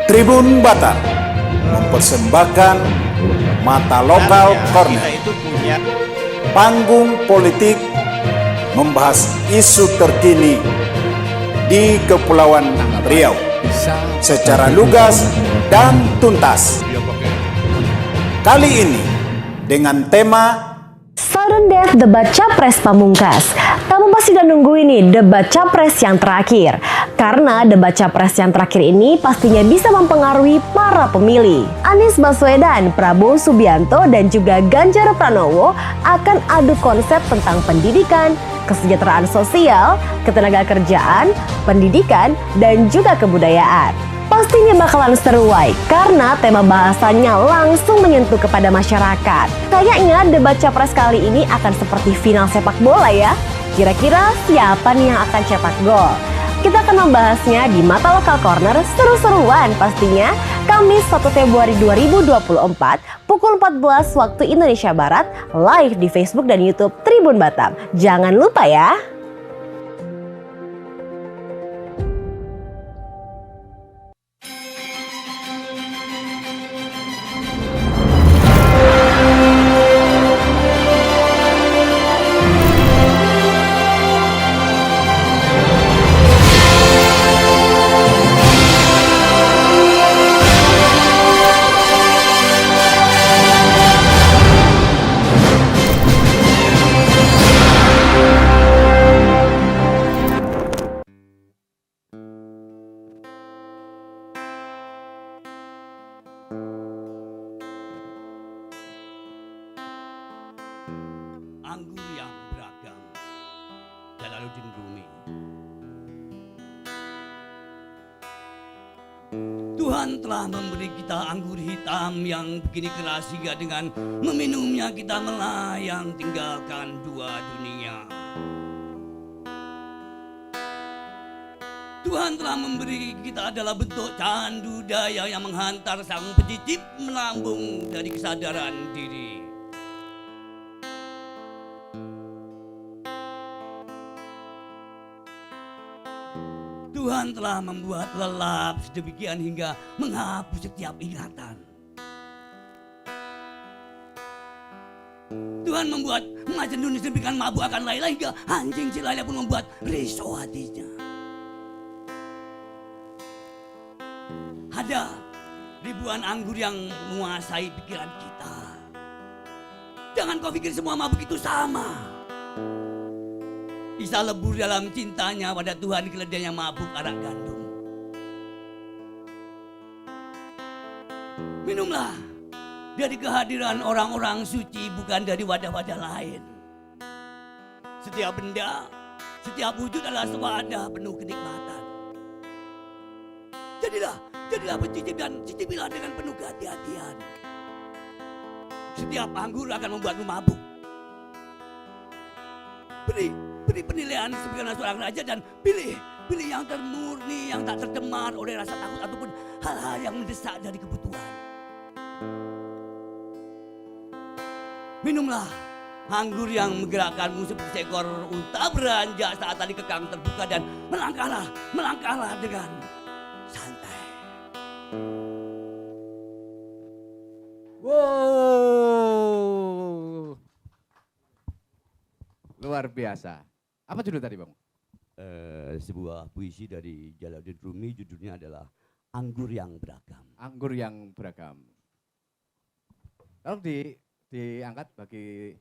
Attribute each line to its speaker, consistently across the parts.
Speaker 1: Tribun Batam mempersembahkan Mata Lokal Corner, panggung politik membahas isu terkini di Kepulauan Riau secara lugas dan tuntas. Kali ini dengan tema
Speaker 2: Sudden Death Debat Capres Pamungkas. Kamu pasti udah nunggu ini debat Capres yang terakhir. Karena debat Capres yang terakhir ini pastinya bisa mempengaruhi para pemilih. Anies Baswedan, Prabowo Subianto, dan juga Ganjar Pranowo akan adu konsep tentang pendidikan, kesejahteraan sosial, ketenagakerjaan, pendidikan, dan juga kebudayaan. Pastinya bakalan seruai karena tema bahasannya langsung menyentuh kepada masyarakat. Kayaknya debat Capres kali ini akan seperti final sepak bola ya. Kira-kira siapa nih yang akan cetak gol? Kita akan membahasnya di Mata Lokal Corner seru-seruan pastinya Kamis 1 Februari 2024 pukul 14 waktu Indonesia Barat live di Facebook dan YouTube Tribun Batam. Jangan lupa ya.
Speaker 3: Anggur yang beragam, Jalaluddin Rumi. Tuhan telah memberi kita anggur hitam yang begini keras hingga dengan meminumnya kita melayang tinggalkan dua dunia. Tuhan telah memberi kita adalah bentuk candu daya yang menghantar sang pencicip melambung dari kesadaran diri. Tuhan telah membuat lelap sedemikian hingga menghapus setiap ingatan. Tuhan membuat macan dunia sedemikian mabuk akan Laila hingga anjing si Laila pun membuat risau hatinya. Ada ribuan anggur yang menguasai pikiran kita. Jangan kau pikir semua mabuk itu sama. Isa lebur dalam cintanya pada Tuhan keledai yang mabuk arak gandum. Minumlah dari kehadiran orang-orang suci, bukan dari wadah-wadah lain. Setiap benda, setiap wujud adalah sewadah penuh kenikmatan. Jadilah pencicip dan cicipilah dengan penuh kehati-hatian. Setiap anggur akan membuatmu mabuk. Beri penilaian sebagaimana seorang raja dan pilih yang termurni, yang tak tercemar oleh rasa takut ataupun hal-hal yang mendesak dari kebutuhan. Minumlah anggur yang menggerakkanmu seperti seekor unta beranjak saat tali kekang terbuka dan melangkahlah dengan santai.
Speaker 4: Wow, luar biasa. Apa judul tadi, Bang?
Speaker 3: Sebuah puisi dari Jalaluddin Rumi, judulnya adalah Anggur yang Beragam.
Speaker 4: Anggur yang beragam. Tolong diangkat bagi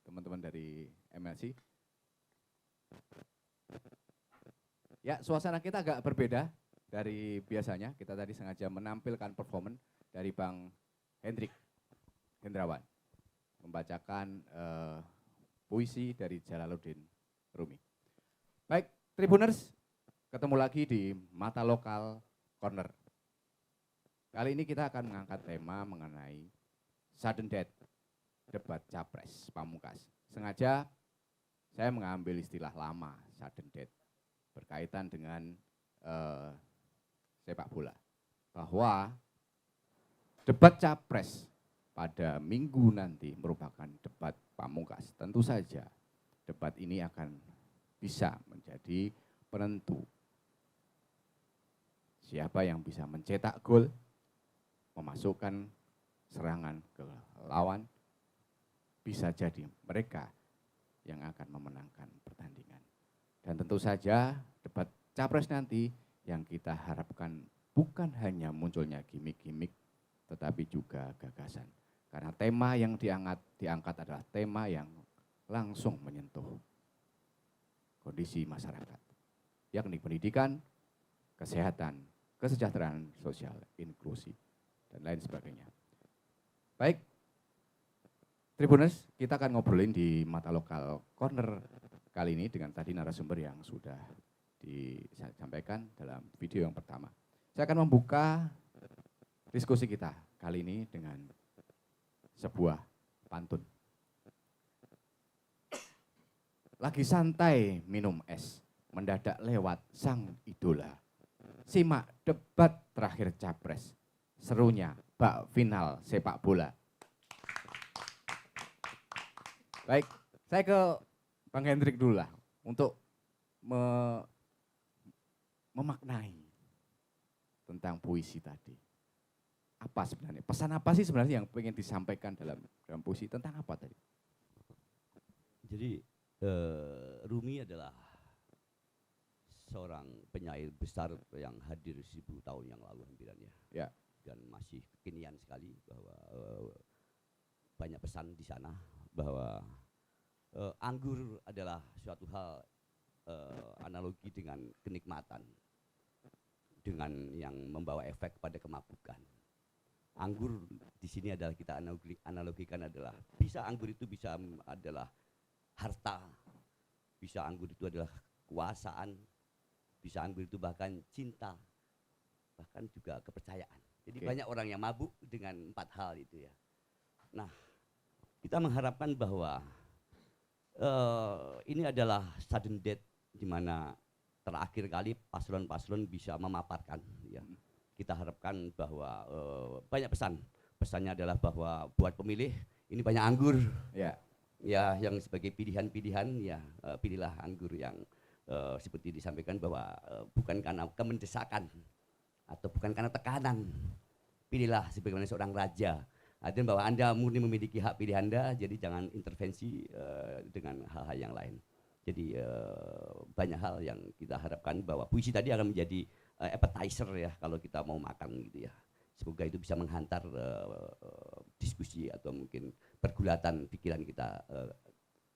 Speaker 4: teman-teman dari MLC. Ya, suasana kita agak berbeda dari biasanya. Kita tadi sengaja menampilkan performan dari Bang Hendrawan membacakan puisi dari Jalaluddin Rumi. Baik, Tribuners, ketemu lagi di Mata Lokal Corner. Kali ini kita akan mengangkat tema mengenai sudden death, debat Capres Pamungkas. Sengaja saya mengambil istilah lama, sudden death, berkaitan dengan sepak bola. Bahwa debat Capres pada minggu nanti merupakan debat Pamungkas. Tentu saja debat ini akan bisa menjadi penentu siapa yang bisa mencetak gol, memasukkan serangan ke lawan, bisa jadi mereka yang akan memenangkan pertandingan. Dan tentu saja debat capres nanti yang kita harapkan bukan hanya munculnya gimmick-gimmick, tetapi juga gagasan. Karena tema yang diangkat adalah tema yang langsung menyentuh kondisi masyarakat, yakni pendidikan, kesehatan, kesejahteraan sosial, inklusi, dan lain sebagainya. Baik, Tribuners, kita akan ngobrolin di Mata Lokal Corner kali ini dengan tadi narasumber yang sudah disampaikan dalam video yang pertama. Saya akan membuka diskusi kita kali ini dengan sebuah pantun. Lagi santai minum es, mendadak lewat sang idola. Simak debat terakhir capres, serunya bak final sepak bola. Baik, saya ke Bang Hendrik dulu lah untuk memaknai tentang puisi tadi. Apa sebenarnya, pesan apa sih sebenarnya yang ingin disampaikan dalam puisi, tentang apa tadi?
Speaker 3: Jadi Rumi adalah seorang penyair besar yang hadir 1000 tahun yang lalu hampirannya.
Speaker 4: Ya.
Speaker 3: Dan masih kekinian sekali bahwa banyak pesan di sana bahwa anggur adalah suatu hal analogi dengan kenikmatan, dengan yang membawa efek pada kemabukan. Anggur di sini adalah kita analogikan adalah bisa anggur itu bisa adalah harta, bisa anggur itu adalah kekuasaan, bisa anggur itu bahkan cinta, bahkan juga kepercayaan. Jadi banyak orang yang mabuk dengan 4 hal itu ya. Nah, kita mengharapkan bahwa ini adalah sudden death, di mana terakhir kali paslon-paslon bisa memaparkan ya. Kita harapkan bahwa banyak pesan. Pesannya adalah bahwa buat pemilih ini banyak anggur.
Speaker 4: Ya.
Speaker 3: Ya, yang sebagai pilihan-pilihan ya pilihlah anggur yang seperti disampaikan bahwa bukan karena kemendesakan atau bukan karena tekanan. Pilihlah sebagaimana seorang raja. Artinya bahwa Anda murni memiliki hak pilih Anda, jadi jangan intervensi dengan hal-hal yang lain. Jadi banyak hal yang kita harapkan bahwa puisi tadi akan menjadi appetizer ya kalau kita mau makan gitu ya. Semoga itu bisa menghantar diskusi atau mungkin pergulatan pikiran kita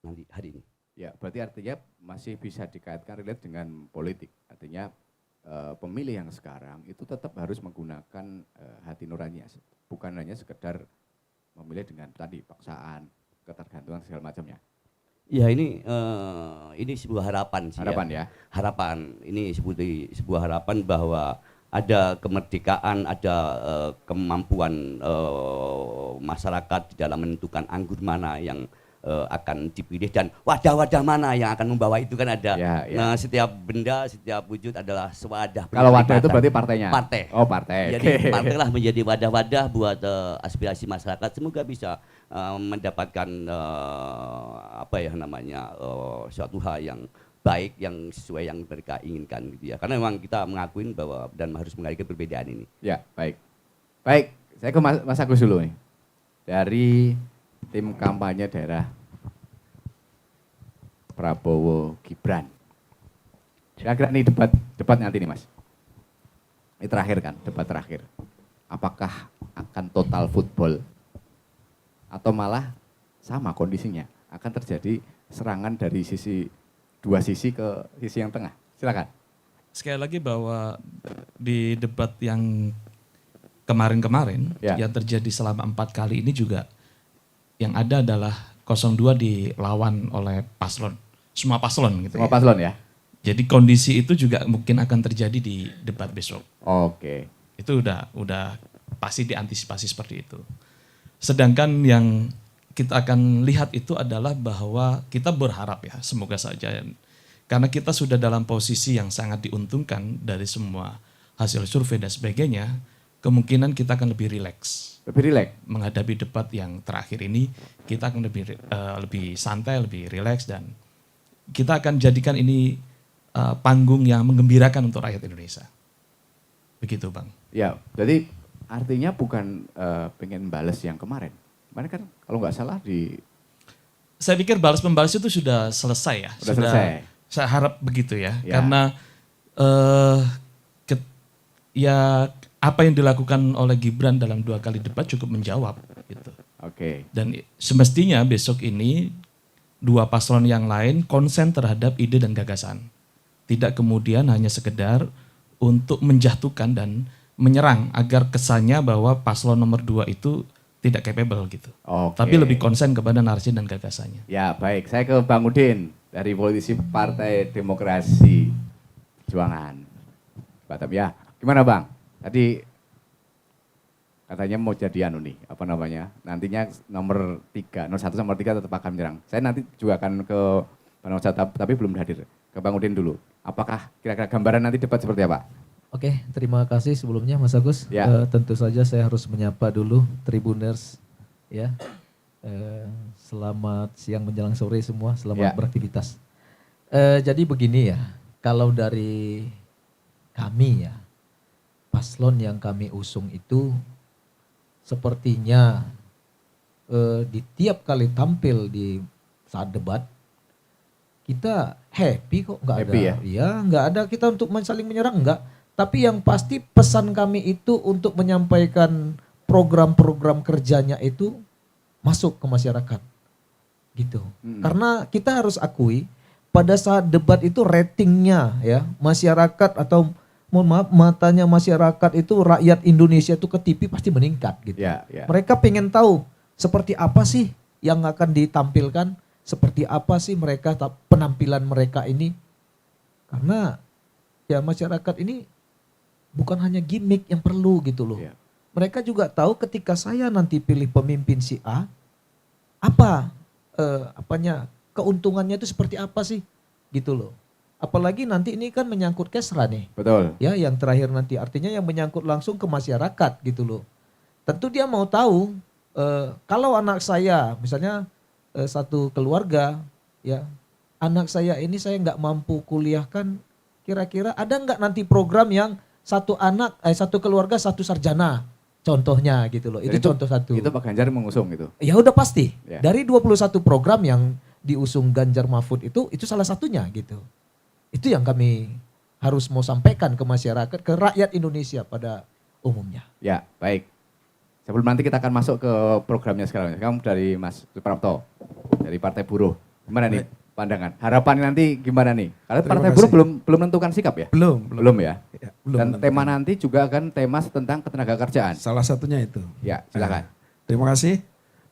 Speaker 3: nanti hari ini.
Speaker 4: Ya, berarti artinya masih bisa dikaitkan relate dengan politik. Artinya pemilih yang sekarang itu tetap harus menggunakan hati nuraninya, bukan hanya sekedar memilih dengan tadi paksaan, ketergantungan segala macamnya.
Speaker 3: Ya ini sebuah harapan sih.
Speaker 4: Harapan ya.
Speaker 3: Harapan ini sebuah harapan bahwa ada kemerdekaan, ada kemampuan masyarakat di dalam menentukan anggur mana yang akan dipilih dan wadah-wadah mana yang akan membawa itu kan ada.
Speaker 4: Ya, ya.
Speaker 3: Nah, setiap benda, setiap wujud adalah sewadah.
Speaker 4: Kalau wadah itu berarti partainya?
Speaker 3: Partai.
Speaker 4: Oh, partai.
Speaker 3: Jadi partai lah menjadi wadah-wadah buat aspirasi masyarakat. Semoga bisa mendapatkan suatu hal yang baik, yang sesuai yang mereka inginkan gitu ya. Karena memang kita mengakuin bahwa dan harus menghargai perbedaan ini.
Speaker 4: Ya, baik. Baik, saya ke Mas Agus dulu nih. Dari tim kampanye daerah Prabowo Gibran. Kira-kira nih debat nanti nih Mas. Ini terakhir kan, debat terakhir. Apakah akan total football atau malah sama kondisinya? Akan terjadi serangan dari dua sisi ke sisi yang tengah. Silakan.
Speaker 5: Sekali lagi bahwa di debat yang kemarin-kemarin
Speaker 4: Ya.
Speaker 5: yang terjadi selama 4 kali ini juga yang ada adalah 02 dilawan oleh paslon, semua paslon gitu.
Speaker 4: Semua
Speaker 5: ya.
Speaker 4: paslon ya?
Speaker 5: Jadi kondisi itu juga mungkin akan terjadi di debat besok.
Speaker 4: Oke.
Speaker 5: Itu udah pasti diantisipasi seperti itu. Sedangkan yang kita akan lihat itu adalah bahwa kita berharap ya, semoga saja. Karena kita sudah dalam posisi yang sangat diuntungkan dari semua hasil survei dan sebagainya, kemungkinan kita akan lebih rileks.
Speaker 4: Lebih rileks?
Speaker 5: Menghadapi debat yang terakhir ini, kita akan lebih santai, lebih rileks, dan kita akan jadikan ini panggung yang menggembirakan untuk rakyat Indonesia. Begitu Bang.
Speaker 4: Ya, jadi artinya bukan pengen bales yang kemarin. Kemarin kan kalau nggak salah
Speaker 5: Saya pikir balas-membalas itu sudah selesai ya.
Speaker 4: Sudah selesai.
Speaker 5: Saya harap begitu ya.
Speaker 4: Ya.
Speaker 5: Karena ya apa yang dilakukan oleh Gibran dalam 2 kali debat cukup menjawab gitu.
Speaker 4: Oke.
Speaker 5: Dan semestinya besok ini 2 paslon yang lain konsen terhadap ide dan gagasan. Tidak kemudian hanya sekedar untuk menjatuhkan dan menyerang agar kesannya bahwa paslon nomor 2 itu tidak capable gitu.
Speaker 4: Oke.
Speaker 5: Tapi lebih konsen kepada narasi dan gagasannya.
Speaker 4: Ya baik, saya ke Bang Udin dari politisi Partai Demokrasi Perjuangan. Batam ya, gimana Bang? Tadi katanya mau jadi apa namanya? Nantinya nomor 3, nomor 1 nomor 3 tetap akan menyerang. Saya nanti juga akan ke Bang Ojat, tapi belum hadir. Ke Bang Udin dulu. Apakah kira-kira gambaran nanti debat seperti apa?
Speaker 6: Oke, terima kasih sebelumnya Mas Agus.
Speaker 4: Ya.
Speaker 6: Tentu saja saya harus menyapa dulu Tribuners ya. Selamat siang menjelang sore semua, selamat
Speaker 4: Ya.
Speaker 6: beraktivitas. Jadi begini ya, kalau dari kami ya, paslon yang kami usung itu sepertinya di tiap kali tampil di saat debat kita happy kok, nggak ada
Speaker 4: Happy ya?
Speaker 6: nggak ada kita untuk saling menyerang, enggak. Tapi yang pasti pesan kami itu untuk menyampaikan program-program kerjanya itu masuk ke masyarakat gitu. Karena kita harus akui pada saat debat itu ratingnya ya masyarakat atau mohon maaf matanya masyarakat itu rakyat Indonesia itu ke TV pasti meningkat gitu.
Speaker 4: Ya, ya.
Speaker 6: Mereka pengen tahu seperti apa sih yang akan ditampilkan, seperti apa sih mereka penampilan mereka ini. Karena ya masyarakat ini bukan hanya gimmick yang perlu gitu loh.
Speaker 4: Ya.
Speaker 6: Mereka juga tahu ketika saya nanti pilih pemimpin si A, apa keuntungannya itu seperti apa sih gitu loh. Apalagi nanti ini kan menyangkut kesra nih.
Speaker 4: Betul.
Speaker 6: Ya, yang terakhir nanti artinya yang menyangkut langsung ke masyarakat gitu loh. Tentu dia mau tahu kalau anak saya misalnya satu keluarga ya, anak saya ini saya nggak mampu kuliahkan, kira-kira ada nggak nanti program yang satu keluarga satu sarjana contohnya gitu loh. Itu contoh satu.
Speaker 4: Itu Pak Ganjar mengusung itu.
Speaker 6: Ya udah pasti.
Speaker 4: Ya.
Speaker 6: Dari 21 program yang diusung Ganjar Mahfud itu salah satunya gitu. Itu yang kami harus mau sampaikan ke masyarakat, ke rakyat Indonesia pada umumnya.
Speaker 4: Ya, baik. Sebelum nanti kita akan masuk ke programnya sekarang. Kamu dari Mas Suprapto, dari Partai Buruh. Gimana nih pandangan? Harapannya nanti gimana nih? Karena
Speaker 7: Terima
Speaker 4: Partai
Speaker 7: kasih.
Speaker 4: Buruh belum menentukan sikap ya? Belum ya?
Speaker 7: Ya, belum
Speaker 4: Dan
Speaker 7: menentukan.
Speaker 4: tema nanti juga akan tema tentang ketenaga kerjaan.
Speaker 7: Salah satunya itu.
Speaker 4: Ya, silakan.
Speaker 7: Terima kasih.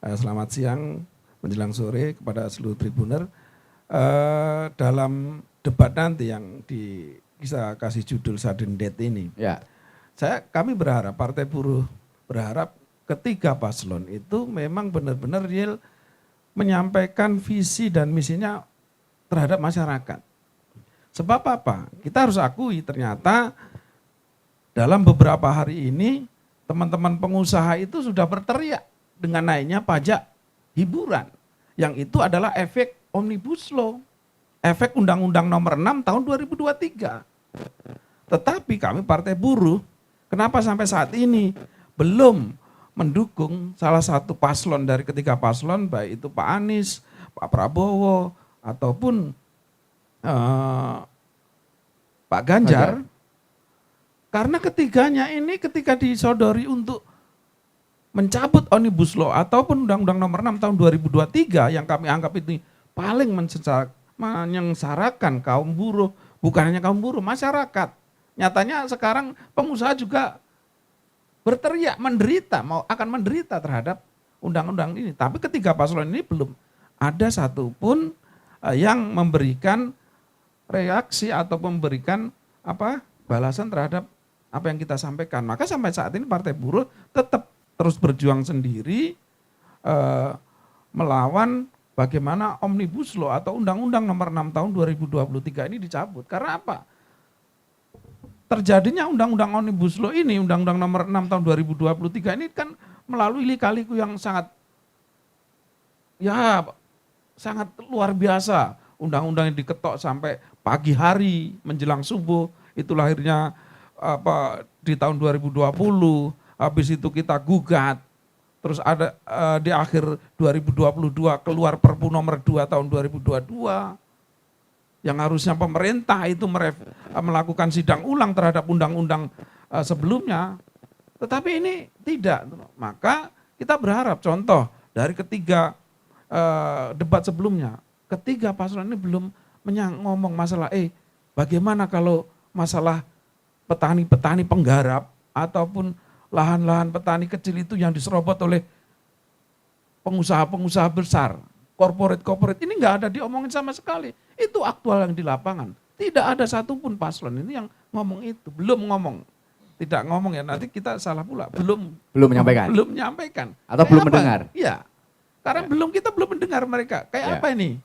Speaker 7: Selamat siang menjelang sore kepada seluruh tribuner. Dalam debat nanti yang bisa kasih judul sudden death ini,
Speaker 4: Ya,
Speaker 7: kami berharap Partai Buruh berharap ketiga paslon itu memang benar-benar real menyampaikan visi dan misinya terhadap masyarakat. Sebab apa? Kita harus akui ternyata dalam beberapa hari ini teman-teman pengusaha itu sudah berteriak dengan naiknya pajak hiburan. Yang itu adalah efek Omnibus Law, efek Undang-Undang Nomor 6 tahun 2023. Tetapi kami Partai Buruh, kenapa sampai saat ini belum mendukung salah satu paslon dari ketiga paslon, baik itu Pak Anies, Pak Prabowo, ataupun Pak Ganjar. Karena ketiganya ini ketika disodori untuk mencabut Omnibus Law ataupun Undang-Undang Nomor 6 tahun 2023 yang kami anggap itu paling menyengsarakan kaum buruh, bukan hanya kaum buruh, masyarakat. Nyatanya sekarang pengusaha juga berteriak, akan menderita terhadap undang-undang ini. Tapi ketiga paslon ini belum ada satupun yang memberikan reaksi atau memberikan balasan terhadap apa yang kita sampaikan. Maka sampai saat ini Partai Buruh tetap terus berjuang sendiri melawan bagaimana Omnibus Law atau Undang-Undang Nomor 6 tahun 2023 ini dicabut. Karena apa? Terjadinya Undang-Undang Omnibus Law ini, Undang-Undang Nomor 6 tahun 2023 ini kan melalui lika-liku yang sangat luar biasa. Undang-undang yang diketok sampai pagi hari menjelang subuh, itu lahirnya di tahun 2020, habis itu kita gugat, terus ada di akhir 2022 keluar Perpu nomor 2 tahun 2022 yang harusnya pemerintah itu melakukan sidang ulang terhadap undang-undang sebelumnya, tetapi ini tidak. Maka kita berharap contoh dari ketiga debat sebelumnya, ketiga paslon ini belum ngomong masalah bagaimana kalau masalah petani-petani penggarap ataupun lahan-lahan petani kecil itu yang diserobot oleh pengusaha-pengusaha besar, corporate ini nggak ada diomongin sama sekali. Itu aktual yang di lapangan. Tidak ada satupun paslon ini yang ngomong itu, belum ngomong. Tidak ngomong ya, nanti kita salah pula, belum
Speaker 4: menyampaikan.
Speaker 7: Belum menyampaikan.
Speaker 4: Atau belum mendengar.
Speaker 7: Iya. Karena kita belum mendengar mereka. Kayak apa ini?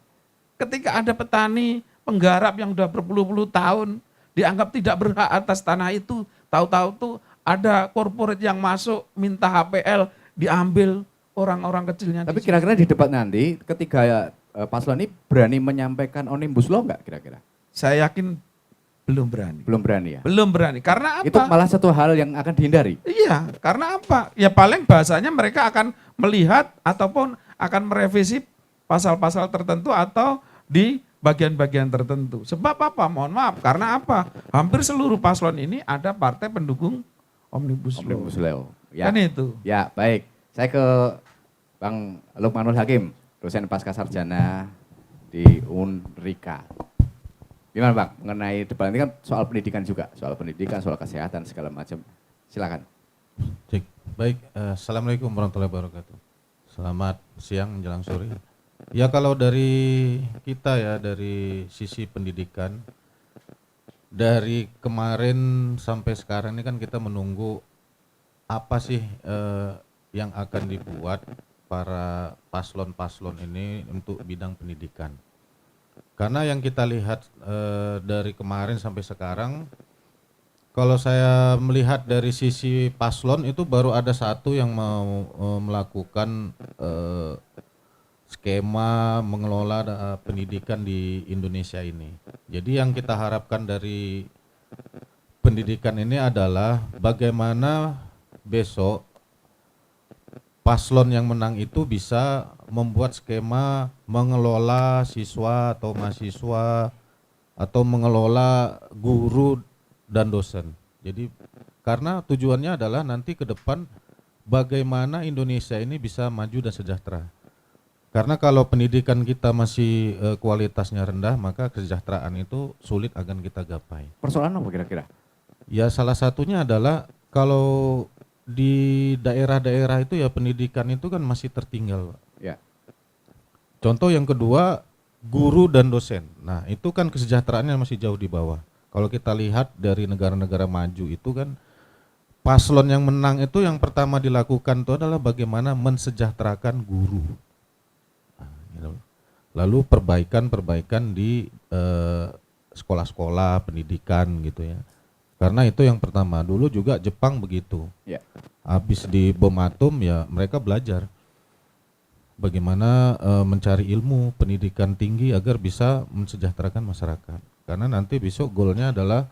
Speaker 7: Ketika ada petani penggarap yang udah berpuluh-puluh tahun dianggap tidak berhak atas tanah itu, tahu-tahu tuh ada corporate yang masuk minta HPL diambil orang-orang kecilnya.
Speaker 4: Tapi kira-kira di debat nanti ketiga paslon ini berani menyampaikan omnibus law nggak kira-kira?
Speaker 7: Saya yakin belum berani.
Speaker 4: Belum berani ya?
Speaker 7: Belum berani. Karena apa?
Speaker 4: Itu malah satu hal yang akan dihindari.
Speaker 7: Iya, karena apa? Ya paling bahasanya mereka akan melihat ataupun akan merevisi pasal-pasal tertentu atau di bagian-bagian tertentu. Sebab apa? Mohon maaf, karena apa? Hampir seluruh paslon ini ada partai pendukung Omnibus Law.
Speaker 4: Ya.
Speaker 7: Kan itu.
Speaker 4: Ya, baik. Saya ke Bang Lukmanul Hakim, dosen pasca sarjana di Unrika. Gimana Bang, mengenai debat ini kan soal pendidikan juga, soal kesehatan segala macam. Silakan.
Speaker 8: Baik, Assalamualaikum warahmatullahi wabarakatuh. Selamat siang menjelang sore. Ya kalau dari kita ya, dari sisi pendidikan, dari kemarin sampai sekarang ini kan kita menunggu apa sih yang akan dibuat para paslon-paslon ini untuk bidang pendidikan. Karena yang kita lihat dari kemarin sampai sekarang, kalau saya melihat dari sisi paslon itu baru ada satu yang mau melakukan skema mengelola pendidikan di Indonesia ini. Jadi yang kita harapkan dari pendidikan ini adalah bagaimana besok paslon yang menang itu bisa membuat skema mengelola siswa atau mahasiswa atau mengelola guru dan dosen. Jadi karena tujuannya adalah nanti ke depan bagaimana Indonesia ini bisa maju dan sejahtera. Karena kalau pendidikan kita masih kualitasnya rendah, maka kesejahteraan itu sulit akan kita gapai.
Speaker 4: Persoalan apa kira-kira?
Speaker 8: Ya salah satunya adalah kalau di daerah-daerah itu ya pendidikan itu kan masih tertinggal, Pak.
Speaker 4: Ya.
Speaker 8: Contoh yang kedua, guru dan dosen. Nah itu kan kesejahteraannya masih jauh di bawah. Kalau kita lihat dari negara-negara maju itu kan paslon yang menang itu yang pertama dilakukan itu adalah bagaimana mensejahterakan guru. Lalu perbaikan di sekolah-sekolah pendidikan gitu ya. Karena itu yang pertama. Dulu juga Jepang begitu.
Speaker 4: Ya.
Speaker 8: Habis di bom atom ya mereka belajar bagaimana mencari ilmu pendidikan tinggi agar bisa mensejahterakan masyarakat. Karena nanti besok goalnya adalah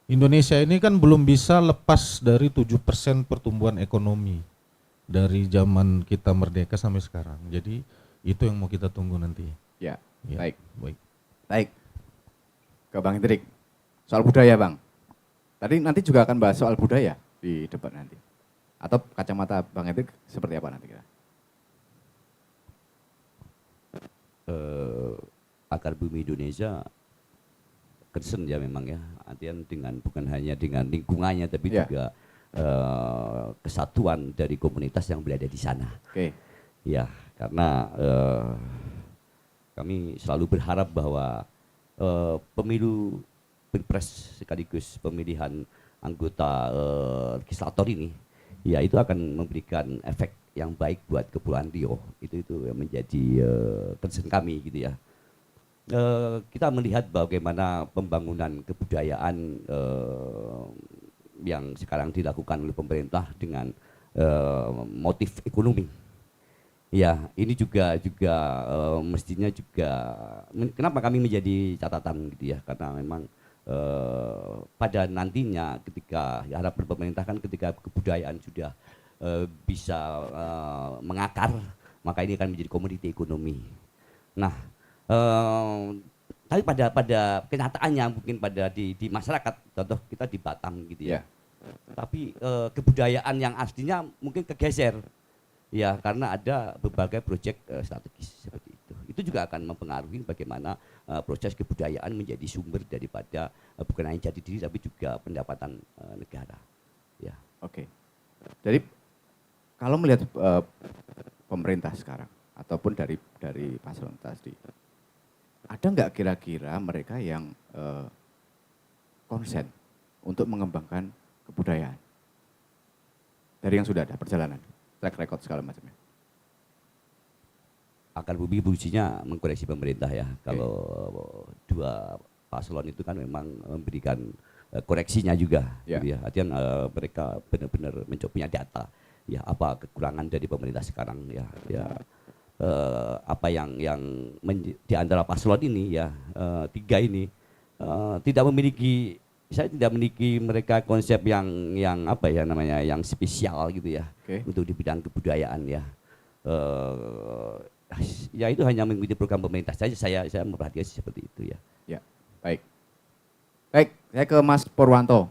Speaker 8: Indonesia ini kan belum bisa lepas dari 7% pertumbuhan ekonomi dari zaman kita merdeka sampai sekarang. Jadi itu yang mau kita tunggu nanti.
Speaker 4: Ya,
Speaker 8: Ya,
Speaker 4: baik.
Speaker 8: baik.
Speaker 4: Ke Bang Hendrik, soal budaya Bang. Tadi nanti juga akan bahas soal budaya di debat nanti. Atau kacamata Bang Hendrik seperti apa nanti kira?
Speaker 3: Akar Bumi Indonesia concern ya memang ya, artian dengan bukan hanya dengan lingkungannya tapi
Speaker 4: Ya.
Speaker 3: juga kesatuan dari komunitas yang berada di sana.
Speaker 4: Oke.
Speaker 3: Ya, karena kami selalu berharap bahwa pemilu pilpres sekaligus pemilihan anggota legislator ini, ya itu akan memberikan efek yang baik buat Kepulauan Riau. Itu yang menjadi concern kami gitu ya. Kita melihat bagaimana pembangunan kebudayaan yang sekarang dilakukan oleh pemerintah dengan motif ekonomi. Ya, ini juga mestinya juga kenapa kami menjadi catatan gitu ya, karena memang pada nantinya ketika harapan pemerintah kan ketika kebudayaan sudah bisa mengakar, maka ini akan menjadi komoditi ekonomi. Nah, tapi pada kenyataannya mungkin di masyarakat, contoh kita di Batam gitu ya. Tapi kebudayaan yang aslinya mungkin kegeser, ya karena ada berbagai proyek strategis seperti itu. Itu juga akan mempengaruhi bagaimana proses kebudayaan menjadi sumber daripada bukan hanya jati diri tapi juga pendapatan negara. Ya.
Speaker 4: Oke. Jadi kalau melihat pemerintah sekarang ataupun dari paslon tadi, ada nggak kira-kira mereka yang konsen untuk mengembangkan kebudayaan dari yang sudah ada perjalanan, track record segala macamnya?
Speaker 3: Akan bumi fungsinya mengkoreksi pemerintah ya. Kalau dua paslon itu kan memang memberikan koreksinya juga, gitu ya. Artinya mereka benar-benar mencoba punya data, ya apa kekurangan dari pemerintah sekarang ya, apa yang di antara paslon ini ya tiga ini tidak memiliki, saya tidak memiliki mereka konsep yang apa ya namanya yang spesial gitu ya untuk di bidang kebudayaan ya. Ya itu hanya mengikuti program pemerintah saja, saya memperhatikan seperti itu ya.
Speaker 4: Ya, baik. Baik, saya ke Mas Purwanto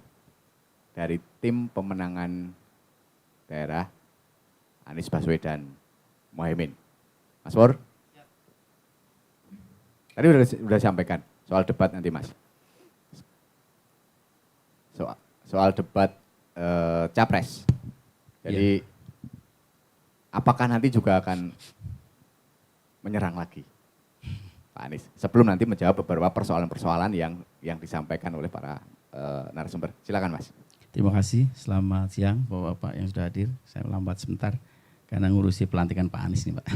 Speaker 4: dari tim pemenangan daerah Anies Baswedan Mohaimin. Mas Pur? Tadi udah sampaikan soal debat nanti Mas. Soal debat capres. Jadi apakah nanti juga akan menyerang lagi Pak Anies sebelum nanti menjawab beberapa persoalan-persoalan yang disampaikan oleh para narasumber. Silakan Mas.
Speaker 9: Terima kasih, selamat siang Bapak-Bapak yang sudah hadir. Saya lambat sebentar karena ngurusi pelantikan Pak Anies nih Pak.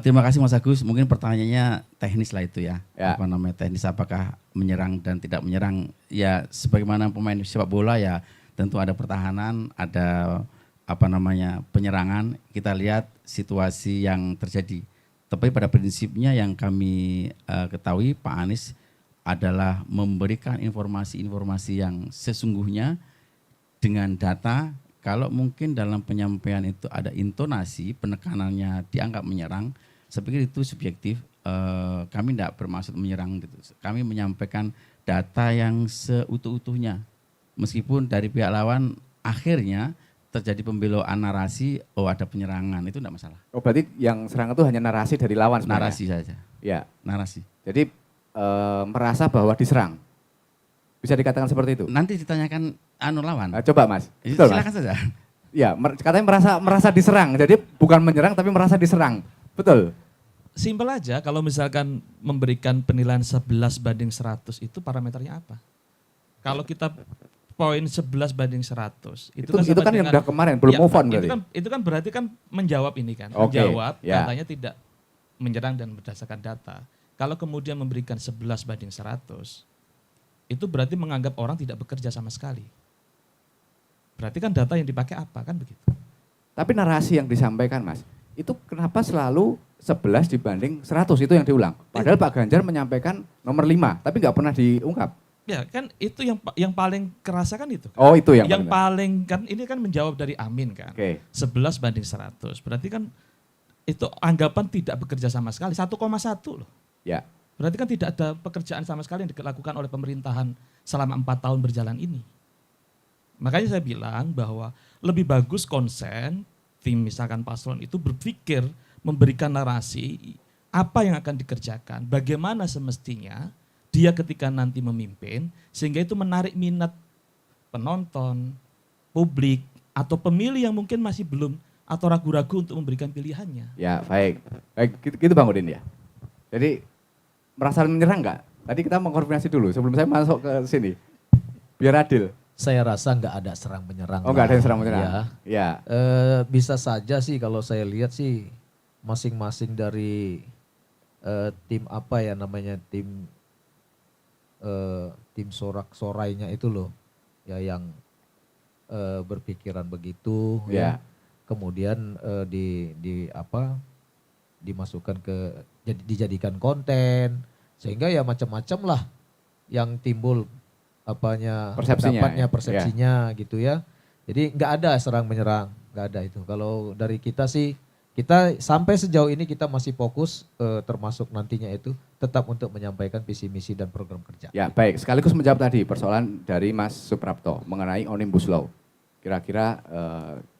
Speaker 9: Terima kasih Mas Agus, mungkin pertanyaannya teknis lah itu ya. Apa namanya teknis, apakah menyerang dan tidak menyerang. Ya sebagaimana pemain sepak bola ya tentu ada pertahanan, ada apa namanya penyerangan. Kita lihat situasi yang terjadi. Tapi pada prinsipnya yang kami ketahui Pak Anies adalah memberikan informasi-informasi yang sesungguhnya dengan data. Kalau mungkin dalam penyampaian itu ada intonasi, penekanannya dianggap menyerang, saya pikir itu subjektif. Kami tidak bermaksud menyerang gitu. Kami menyampaikan data yang seutuh-utuhnya. Meskipun dari pihak lawan akhirnya terjadi pembeloan narasi, oh ada penyerangan, itu tidak masalah.
Speaker 4: Oh berarti yang serang itu hanya narasi dari lawan sebenarnya?
Speaker 9: Narasi saja.
Speaker 4: Ya.
Speaker 9: Narasi.
Speaker 4: Jadi merasa bahwa diserang. Bisa dikatakan seperti itu?
Speaker 9: Nanti ditanyakan lawan.
Speaker 4: Coba Mas. Betul,
Speaker 9: silakan
Speaker 4: Mas?
Speaker 9: saja.
Speaker 4: Ya, katanya merasa diserang. Jadi bukan menyerang tapi merasa diserang. Betul?
Speaker 5: Simpel aja, kalau misalkan memberikan penilaian 11/100 itu parameternya apa? Kalau kita poin 11/100 itu
Speaker 4: kan yang udah kemarin belum move on berarti.
Speaker 5: Itu kan berarti kan menjawab ini kan, menjawab datanya tidak menyerang dan berdasarkan data. Kalau kemudian memberikan 11/100 itu berarti menganggap orang tidak bekerja sama sekali. Berarti kan data yang dipakai apa, kan begitu.
Speaker 4: Tapi narasi yang disampaikan Mas, itu kenapa selalu 11 dibanding 100 itu yang diulang? Padahal Pak Ganjar menyampaikan nomor 5, tapi nggak pernah diungkap.
Speaker 5: Ya kan itu yang paling kerasa kan itu. Kan?
Speaker 4: Oh itu yang
Speaker 5: paling kan ini kan menjawab dari Amin kan. 11/100. Berarti kan itu anggapan tidak bekerja sama sekali, 1,1 loh.
Speaker 4: Ya.
Speaker 5: Berarti kan tidak ada pekerjaan sama sekali yang dilakukan oleh pemerintahan selama 4 tahun berjalan ini. Makanya saya bilang bahwa lebih bagus konsen, tim misalkan paslon itu berpikir memberikan narasi apa yang akan dikerjakan, bagaimana semestinya dia ketika nanti memimpin, sehingga itu menarik minat penonton, publik, atau pemilih yang mungkin masih belum atau ragu-ragu untuk memberikan pilihannya.
Speaker 4: Ya baik, gitu Bang Udin ya. Jadi merasa menyerang nggak? Tadi kita mengkonfirmasi dulu sebelum saya masuk ke sini. Biar adil.
Speaker 6: Saya rasa nggak ada serang menyerang.
Speaker 4: Oh nggak ada yang serang menyerang.
Speaker 6: Ya. Bisa saja sih kalau saya lihat sih masing-masing dari tim apa ya namanya tim sorak-sorainya itu loh ya yang berpikiran begitu ya. Kemudian dimasukkan ke dijadikan konten Sehingga ya macam-macam lah yang timbul
Speaker 4: Persepsinya,
Speaker 6: pendapatnya,
Speaker 4: ya.
Speaker 6: persepsinya gitu ya. Jadi nggak ada serang menyerang, nggak ada itu. Kalau dari kita sih, kita sampai sejauh ini kita masih fokus termasuk nantinya itu tetap untuk menyampaikan visi misi dan program kerja.
Speaker 4: Ya baik, sekaligus menjawab tadi persoalan dari Mas Suprapto mengenai Omnibus Law. Kira-kira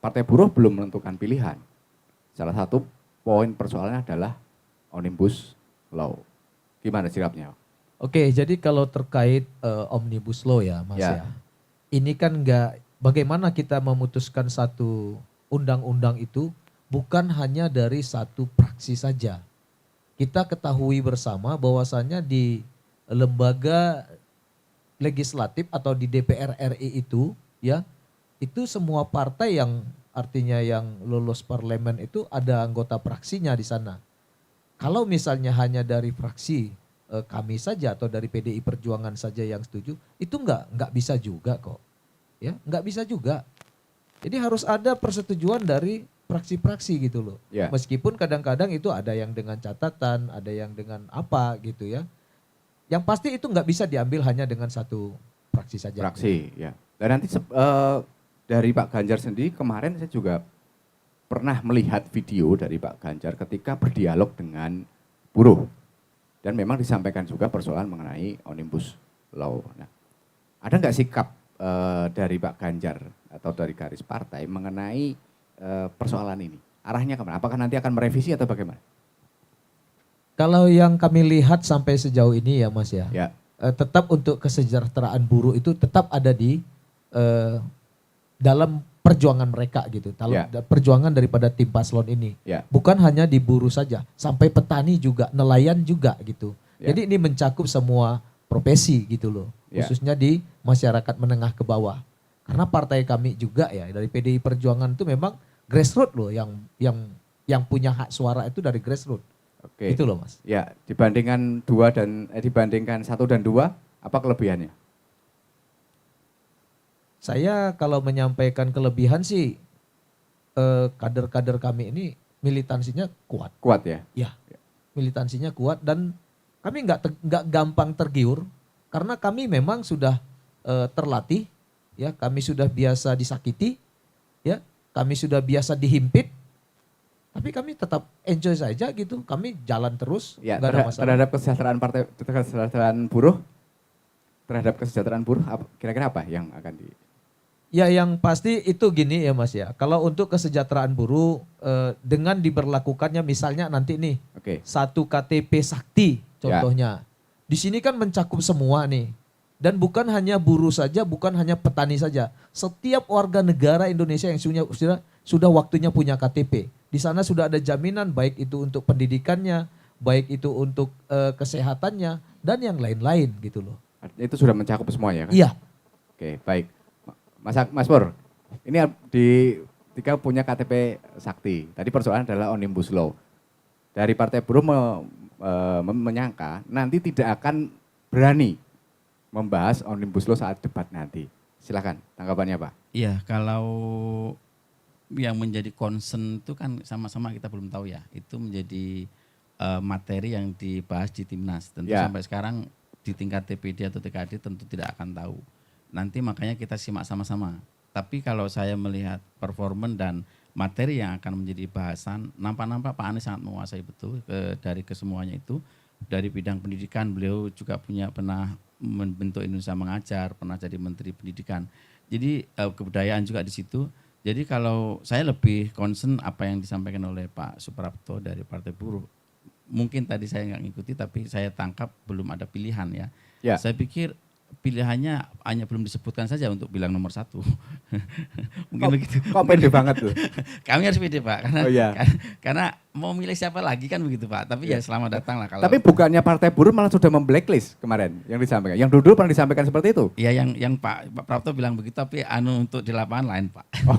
Speaker 4: Partai Buruh belum menentukan pilihan. Salah satu poin persoalannya adalah Omnibus Law. Gimana sikapnya?
Speaker 6: Oke, jadi kalau terkait Omnibus Law ya Mas ya. Ini kan bagaimana kita memutuskan satu undang-undang itu bukan hanya dari satu praksi saja. Kita ketahui bersama bahwasannya di lembaga legislatif atau di DPR RI itu ya, itu semua partai yang artinya yang lolos parlemen itu ada anggota praksinya di sana. Kalau misalnya hanya dari fraksi kami saja atau dari PDI Perjuangan saja yang setuju, itu nggak bisa juga kok, ya nggak bisa juga. Jadi harus ada persetujuan dari praksi-praksi gitu loh.
Speaker 4: Ya.
Speaker 6: Meskipun kadang-kadang itu ada yang dengan catatan, ada yang dengan apa gitu ya. Yang pasti itu nggak bisa diambil hanya dengan satu praksi saja.
Speaker 4: Praksi, ya. Dan nanti dari Pak Ganjar sendiri kemarin saya juga pernah melihat video dari Pak Ganjar ketika berdialog dengan buruh. Dan memang disampaikan juga persoalan mengenai Omnibus Law. Nah, ada nggak sikap dari Pak Ganjar atau dari garis partai mengenai persoalan ini? Arahnya kemana? Apakah nanti akan merevisi atau bagaimana?
Speaker 6: Kalau yang kami lihat sampai sejauh ini ya Mas ya,
Speaker 4: Ya.
Speaker 6: Tetap untuk kesejahteraan buruh itu tetap ada di dalam perjuangan mereka gitu.
Speaker 4: Ya.
Speaker 6: Perjuangan daripada tim paslon ini.
Speaker 4: Ya.
Speaker 6: Bukan hanya di buruh saja, sampai petani juga, nelayan juga gitu.
Speaker 4: Ya.
Speaker 6: Jadi ini mencakup semua profesi gitu loh.
Speaker 4: Ya.
Speaker 6: Khususnya di masyarakat menengah ke bawah. Karena partai kami juga ya dari PDI Perjuangan itu memang grassroots loh yang punya hak suara itu dari grassroots.
Speaker 4: Oke.
Speaker 6: Itu loh Mas.
Speaker 4: Ya, dibandingkan dibandingkan 1 dan 2, apa kelebihannya?
Speaker 6: Saya kalau menyampaikan kelebihan sih kader-kader kami ini militansinya kuat.
Speaker 4: Kuat ya?
Speaker 6: Ya, militansinya kuat dan kami nggak gampang tergiur karena kami memang sudah terlatih, ya kami sudah biasa disakiti, ya kami sudah biasa dihimpit, tapi kami tetap enjoy saja gitu, kami jalan terus,
Speaker 4: Ya,
Speaker 6: nggak ada masalah.
Speaker 4: terhadap kesejahteraan buruh, kira-kira apa yang akan di...
Speaker 6: Ya yang pasti itu gini ya Mas ya, kalau untuk kesejahteraan buruh dengan diberlakukannya misalnya nanti nih
Speaker 4: Oke.
Speaker 6: satu KTP sakti contohnya. Di sini kan mencakup semua nih. Dan bukan hanya buruh saja, bukan hanya petani saja. Setiap warga negara Indonesia yang sudah waktunya punya KTP. Di sana sudah ada jaminan baik itu untuk pendidikannya, baik itu untuk kesehatannya dan yang lain-lain gitu loh.
Speaker 4: Itu sudah mencakup semua ya kan?
Speaker 6: Iya.
Speaker 4: Oke, baik. Mas Pur, ini ketika punya KTP sakti, tadi persoalan adalah Omnibus Law. Dari Partai Buruh menyangka nanti tidak akan berani membahas Omnibus Law saat debat nanti. Silakan, tanggapannya Pak.
Speaker 9: Iya, kalau yang menjadi concern itu kan sama-sama kita belum tahu ya. Itu menjadi materi yang dibahas di Timnas. Tentu sampai sekarang di tingkat TPD atau TKD tentu tidak akan tahu. Nanti makanya kita simak sama-sama. Tapi kalau saya melihat performan dan materi yang akan menjadi bahasan, nampak-nampak Pak Anies sangat menguasai betul dari kesemuanya itu. Dari bidang pendidikan beliau juga pernah membentuk Indonesia Mengajar, pernah jadi Menteri Pendidikan. Jadi kebudayaan juga di situ. Jadi kalau saya lebih concern apa yang disampaikan oleh Pak Suprapto dari Partai Buruh. Mungkin tadi saya nggak ngikuti tapi saya tangkap belum ada pilihan ya. Saya pikir pilihannya hanya belum disebutkan saja untuk bilang nomor 1. Mungkin begitu.
Speaker 4: Kok pede banget tuh?
Speaker 9: Kami harus pede Pak, karena mau milih siapa lagi kan begitu Pak. Tapi ya selamat datang lah.
Speaker 4: Tapi bukannya Partai Buruh malah sudah memblacklist kemarin yang disampaikan. Yang dulu pernah disampaikan seperti itu?
Speaker 9: Iya yang Pak Prapto bilang begitu tapi untuk di lapangan lain Pak.
Speaker 4: Oh.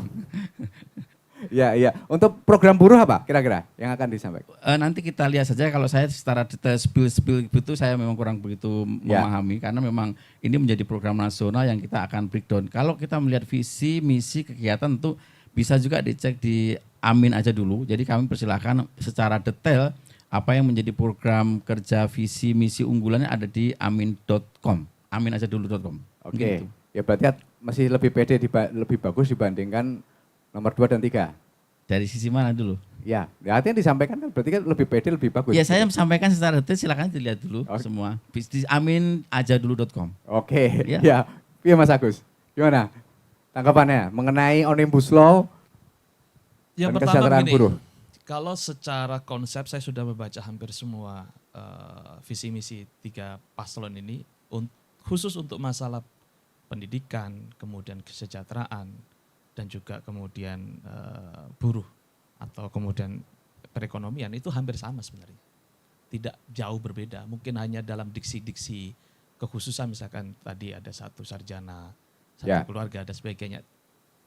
Speaker 4: Iya. Untuk program buruh apa kira-kira yang akan disampaikan?
Speaker 9: Nanti kita lihat saja. Kalau saya secara detail spill itu saya memang kurang begitu memahami karena memang ini menjadi program nasional yang kita akan breakdown. Kalau kita melihat visi, misi, kegiatan tentu bisa juga dicek di Amin aja dulu. Jadi kami persilahkan secara detail Apa yang menjadi program kerja visi misi unggulannya ada di amin.com, aminajadulu.com.
Speaker 4: Oke, ya berarti masih lebih pede, lebih bagus dibandingkan nomor 2 dan 3.
Speaker 9: Dari sisi mana dulu?
Speaker 4: Ya, artinya disampaikan kan berarti kan lebih pede, lebih bagus.
Speaker 9: Ya saya sampaikan secara detail, silakan dilihat dulu semua. Di aminajadulu.com.
Speaker 4: Oke,
Speaker 9: Ya.
Speaker 4: ya Mas Agus, gimana tanggapannya mengenai Omnibus Law
Speaker 5: Yang
Speaker 4: dan
Speaker 5: pertama
Speaker 4: kesejahteraan
Speaker 5: begini,
Speaker 4: buruh?
Speaker 5: kalau secara konsep saya sudah membaca hampir semua visi misi 3 paslon ini, khusus untuk masalah pendidikan, kemudian kesejahteraan, dan juga kemudian buruh atau kemudian perekonomian itu hampir sama sebenarnya. Tidak jauh berbeda, mungkin hanya dalam diksi-diksi kekhususan, misalkan tadi ada 1 sarjana, 1 keluarga dan sebagainya.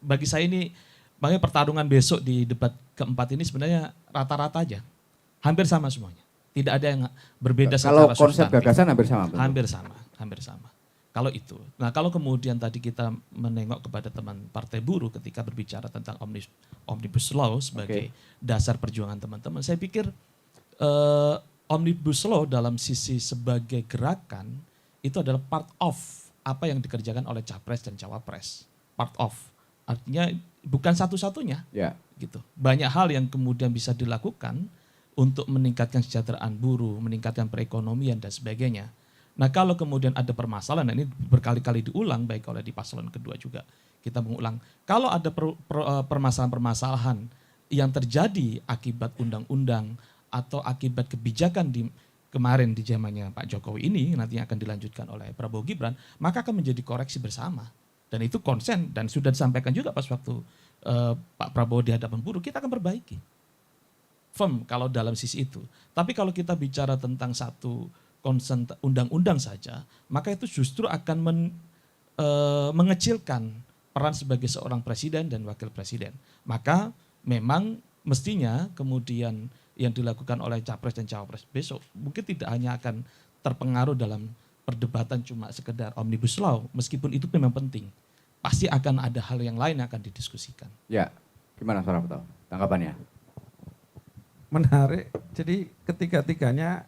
Speaker 5: Bagi saya ini, makanya pertarungan besok di debat keempat ini sebenarnya rata-rata aja. Hampir sama semuanya. Tidak ada yang berbeda
Speaker 4: Kalau
Speaker 5: secara
Speaker 4: konsep
Speaker 5: substantif.
Speaker 4: gagasan hampir sama.
Speaker 5: Hampir sama. Kalau itu. Nah, kalau kemudian tadi kita menengok kepada teman Partai Buruh ketika berbicara tentang Omnibus Law sebagai dasar perjuangan teman-teman, saya pikir Omnibus Law dalam sisi sebagai gerakan itu adalah part of apa yang dikerjakan oleh Capres dan Cawapres. Part of. Artinya bukan satu-satunya. Gitu. Banyak hal yang kemudian bisa dilakukan untuk meningkatkan kesejahteraan buruh, meningkatkan perekonomian dan sebagainya. Nah, kalau kemudian ada permasalahan, dan ini berkali-kali diulang, baik oleh di paslon kedua juga kita mengulang, kalau ada permasalahan-permasalahan yang terjadi akibat undang-undang atau akibat kebijakan kemarin di zamannya Pak Jokowi ini, nantinya akan dilanjutkan oleh Prabowo Gibran, maka akan menjadi koreksi bersama. Dan itu konsen, dan sudah disampaikan juga pas waktu Pak Prabowo di hadapan buruh, kita akan perbaiki. Firm kalau dalam sisi itu. Tapi kalau kita bicara tentang satu konsen undang-undang saja, maka itu justru akan mengecilkan peran sebagai seorang presiden dan wakil presiden. Maka memang mestinya kemudian yang dilakukan oleh Capres dan Cawapres besok mungkin tidak hanya akan terpengaruh dalam perdebatan cuma sekedar Omnibus Law, meskipun itu memang penting. Pasti akan ada hal yang lain yang akan didiskusikan.
Speaker 4: Ya, gimana Saudara Betul? Tanggapannya?
Speaker 7: Menarik, jadi ketiga-tiganya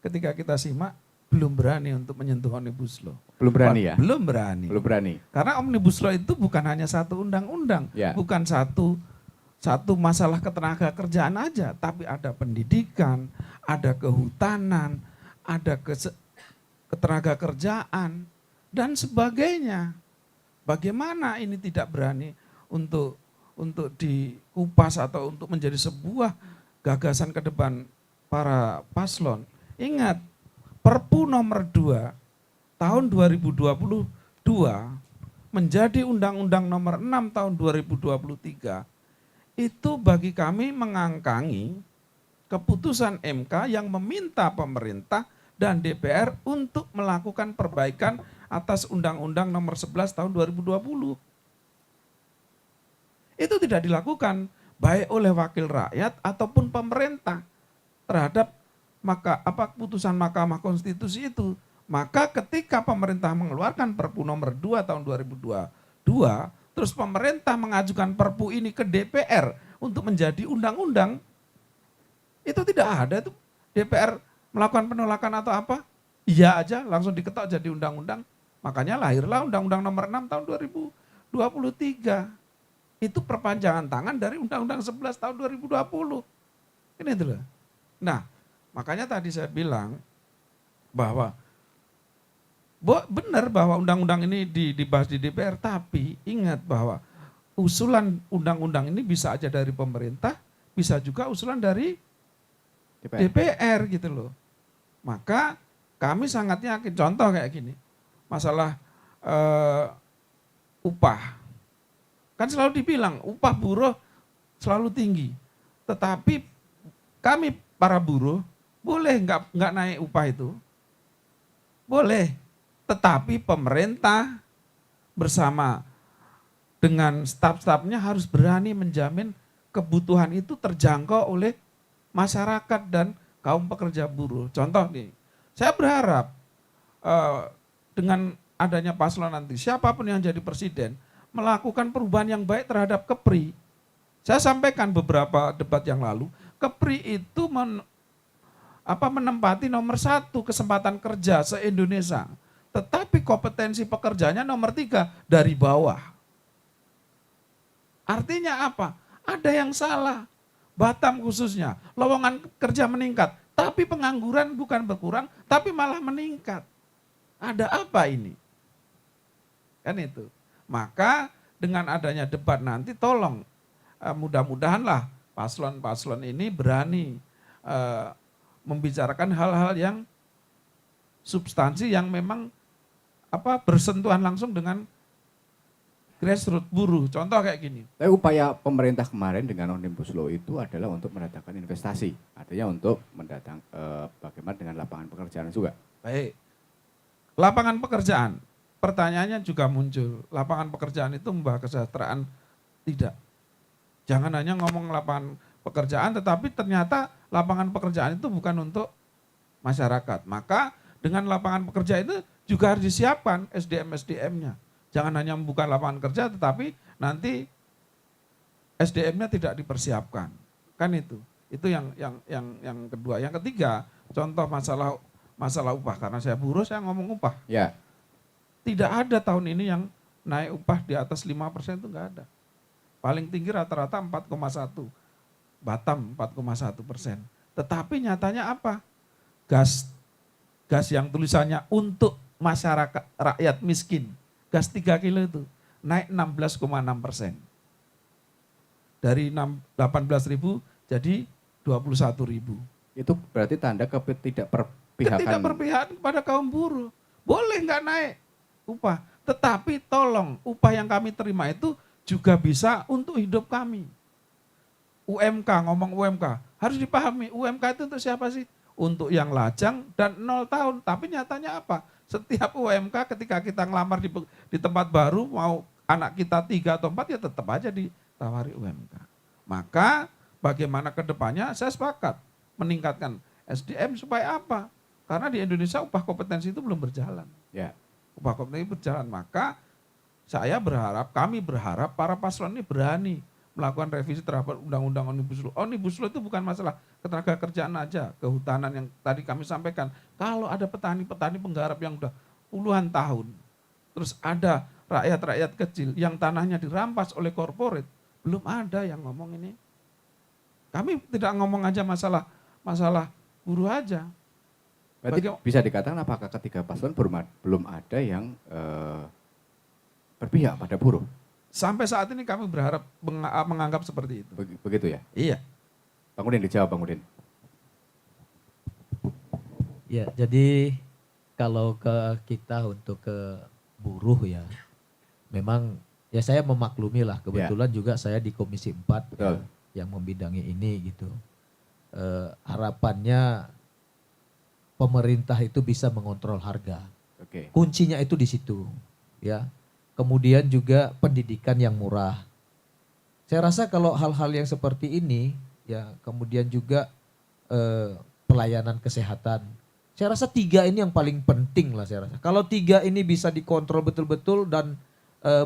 Speaker 7: ketika kita simak belum berani untuk menyentuh Omnibus Law.
Speaker 4: Belum berani ya?
Speaker 7: Belum berani.
Speaker 4: Belum berani.
Speaker 7: Karena Omnibus Law itu bukan hanya satu undang-undang, bukan satu masalah ketenaga kerjaan aja, tapi ada pendidikan, ada kehutanan, ada ketenaga kerjaan dan sebagainya. Bagaimana ini tidak berani untuk dikupas atau untuk menjadi sebuah gagasan ke depan para paslon. Ingat, Perpu nomor 2 tahun 2022 menjadi Undang-Undang nomor 6 tahun 2023 itu bagi kami mengangkangi keputusan MK yang meminta pemerintah dan DPR untuk melakukan perbaikan atas Undang-Undang nomor 11 tahun 2020. Itu tidak dilakukan baik oleh wakil rakyat ataupun pemerintah terhadap putusan Mahkamah Konstitusi itu. Maka ketika pemerintah mengeluarkan Perpu nomor 2 tahun 2022, terus pemerintah mengajukan Perpu ini ke DPR untuk menjadi undang-undang, itu tidak ada tuh DPR melakukan penolakan atau apa. Iya aja langsung diketok jadi undang-undang. Makanya lahirlah Undang-Undang nomor 6 tahun 2023. Itu perpanjangan tangan dari Undang-Undang 11 tahun 2020. Ini itu loh. Nah, makanya tadi saya bilang bahwa benar bahwa undang-undang ini dibahas di DPR, tapi ingat bahwa usulan undang-undang ini bisa aja dari pemerintah, bisa juga usulan dari DPR gitu loh. Maka kami sangat yakin, contoh kayak gini, masalah upah. Kan selalu dibilang upah buruh selalu tinggi, tetapi kami para buruh boleh nggak naik upah itu, boleh, tetapi pemerintah bersama dengan staf-stafnya harus berani menjamin kebutuhan itu terjangkau oleh masyarakat dan kaum pekerja buruh. Contoh nih, saya berharap dengan adanya paslon nanti, siapapun yang jadi presiden, melakukan perubahan yang baik terhadap KEPRI. Saya sampaikan beberapa debat yang lalu, KEPRI itu menempati nomor 1 kesempatan kerja se-Indonesia. Tetapi kompetensi pekerjaannya nomor 3 dari bawah. Artinya apa? Ada yang salah. Batam khususnya, lowongan kerja meningkat, tapi pengangguran bukan berkurang, tapi malah meningkat. Ada apa ini? Kan itu. Maka dengan adanya debat nanti tolong mudah-mudahanlah paslon-paslon ini berani membicarakan hal-hal yang substansi yang memang bersentuhan langsung dengan grassroots buruh. Contoh kayak gini.
Speaker 4: Tapi upaya pemerintah kemarin dengan Omnibus Law itu adalah untuk mendatangkan investasi. Artinya untuk bagaimana dengan lapangan pekerjaan juga.
Speaker 7: Baik. Lapangan pekerjaan. Pertanyaannya juga muncul. Lapangan pekerjaan itu membawa kesejahteraan? Tidak. Jangan hanya ngomong lapangan pekerjaan, tetapi ternyata lapangan pekerjaan itu bukan untuk masyarakat. Maka dengan lapangan pekerjaan itu juga harus disiapkan SDM-SDM-nya. Jangan hanya membuka lapangan kerja, tetapi nanti SDM-nya tidak dipersiapkan. Kan itu. Itu yang kedua. Yang ketiga, contoh masalah upah. Karena saya buruh, saya ngomong upah.
Speaker 4: Ya.
Speaker 7: Tidak ada tahun ini yang naik upah di atas 5% itu enggak ada. Paling tinggi rata-rata 4,1. Batam 4,1%. Tetapi nyatanya apa? Gas yang tulisannya untuk masyarakat rakyat miskin. Gas 3 kilo itu naik 16,6%. Dari 18.000 jadi 21.000.
Speaker 4: Itu berarti tanda ketidakperpihakan.
Speaker 7: Ketidakperpihakan kepada kaum buruh. Boleh nggak naik upah. Tetapi tolong upah yang kami terima itu juga bisa untuk hidup kami. UMK, ngomong UMK. Harus dipahami UMK itu untuk siapa sih? Untuk yang lajang dan 0 tahun. Tapi nyatanya apa? Setiap UMK ketika kita ngelamar di tempat baru, mau anak kita 3 atau 4 ya tetap aja ditawari UMK. Maka bagaimana ke depannya saya sepakat meningkatkan SDM supaya apa? Karena di Indonesia upah kompetensi itu belum berjalan.
Speaker 4: Ya.
Speaker 7: Upah kompetensi berjalan, maka kami berharap para paslon ini berani melakukan revisi terhadap Undang-Undang Omnibus Law. Omnibus Law itu bukan masalah ketenagakerjaan aja, kehutanan yang tadi kami sampaikan. Kalau ada petani-petani penggarap yang udah puluhan tahun, terus ada rakyat-rakyat kecil yang tanahnya dirampas oleh korporat, belum ada yang ngomong ini. Kami tidak ngomong aja masalah buruh aja.
Speaker 4: Berarti bisa dikatakan apakah ketiga paslon belum ada yang berpihak pada buruh?
Speaker 7: Sampai saat ini kami berharap menganggap seperti itu.
Speaker 4: Begitu ya?
Speaker 7: Iya.
Speaker 4: Bang Udin, dijawab Bang Udin.
Speaker 6: Ya, jadi kalau kita untuk ke buruh ya, memang ya saya memaklumi lah. Kebetulan juga saya di Komisi 4
Speaker 4: Betul.
Speaker 6: yang membidangi ini gitu. Harapannya pemerintah itu bisa mengontrol harga.
Speaker 4: Oke.
Speaker 6: Kuncinya itu di situ, ya. Kemudian juga pendidikan yang murah. Saya rasa kalau hal-hal yang seperti ini, ya, kemudian juga pelayanan kesehatan. Saya rasa 3 ini yang paling penting lah saya rasa. Kalau 3 ini bisa dikontrol betul-betul dan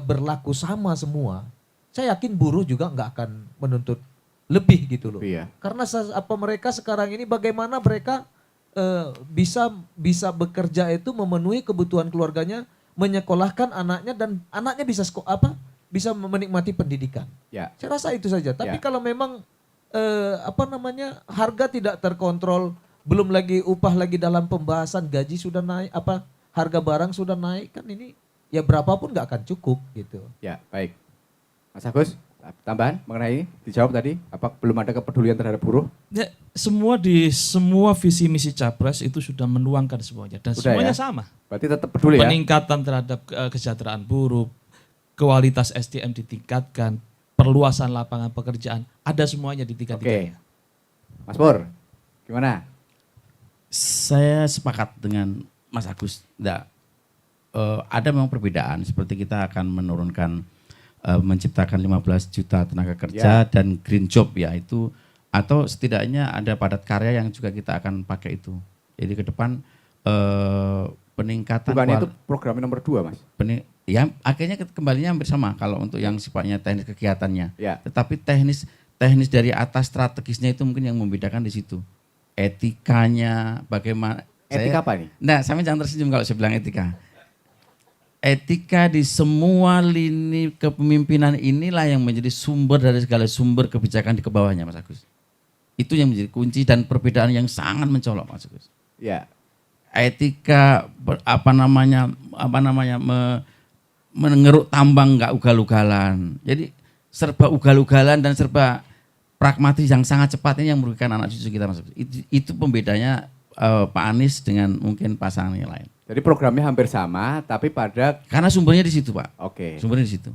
Speaker 6: berlaku sama semua, saya yakin buruh juga nggak akan menuntut lebih gitu loh.
Speaker 4: Iya.
Speaker 6: Karena mereka sekarang ini bagaimana mereka bisa bekerja itu memenuhi kebutuhan keluarganya, menyekolahkan anaknya dan anaknya bisa menikmati pendidikan.
Speaker 4: Ya.
Speaker 6: Saya rasa itu saja. Tapi
Speaker 4: Ya.
Speaker 6: kalau memang harga tidak terkontrol, belum lagi upah lagi dalam pembahasan, gaji sudah naik, harga barang sudah naik, kan ini ya berapapun nggak akan cukup gitu.
Speaker 4: Ya, baik. Mas Agus, tambahan mengenai dijawab tadi, apa belum ada kepedulian terhadap buruh?
Speaker 5: Ya, semua visi misi Capres itu sudah menuangkan semuanya dan
Speaker 4: Udah
Speaker 5: semuanya
Speaker 4: ya?
Speaker 5: sama.
Speaker 4: Berarti tetap peduli ya?
Speaker 5: Peningkatan terhadap kesejahteraan buruh, kualitas SDM ditingkatkan, perluasan lapangan pekerjaan, ada semuanya di tiga-tiganya.
Speaker 4: Mas Pur, gimana?
Speaker 9: Saya sepakat dengan Mas Agus. Ada memang perbedaan seperti kita akan menurunkan menciptakan 15 juta tenaga kerja dan green job ya itu, atau setidaknya ada padat karya yang juga kita akan pakai itu. Jadi ke depan peningkatan.
Speaker 4: Bukan itu programnya nomor 2 Mas?
Speaker 9: Ya akhirnya kembalinya hampir sama kalau untuk yang sifatnya teknis kegiatannya.
Speaker 4: Ya.
Speaker 9: Tetapi teknis dari atas strategisnya itu mungkin yang membedakan di situ. etikanya, bagaimana.
Speaker 4: Etika apa nih?
Speaker 9: Nah, saya jangan tersenyum kalau saya bilang etika. Etika di semua lini kepemimpinan inilah yang menjadi sumber dari segala sumber kebijakan di bawahnya, Mas Agus. Itu yang menjadi kunci dan perbedaan yang sangat mencolok, Mas Agus.
Speaker 4: Ya.
Speaker 9: Etika mengeruk tambang nggak ugal-ugalan. Jadi serba ugal-ugalan dan serba pragmatis yang sangat cepat ini yang merugikan anak cucu kita, Mas Agus. Itu pembedanya Pak Anies dengan mungkin pasangan yang lain.
Speaker 4: Jadi programnya hampir sama, tapi pada
Speaker 9: karena sumbernya di situ, Pak.
Speaker 4: Oke.
Speaker 9: Sumbernya di situ.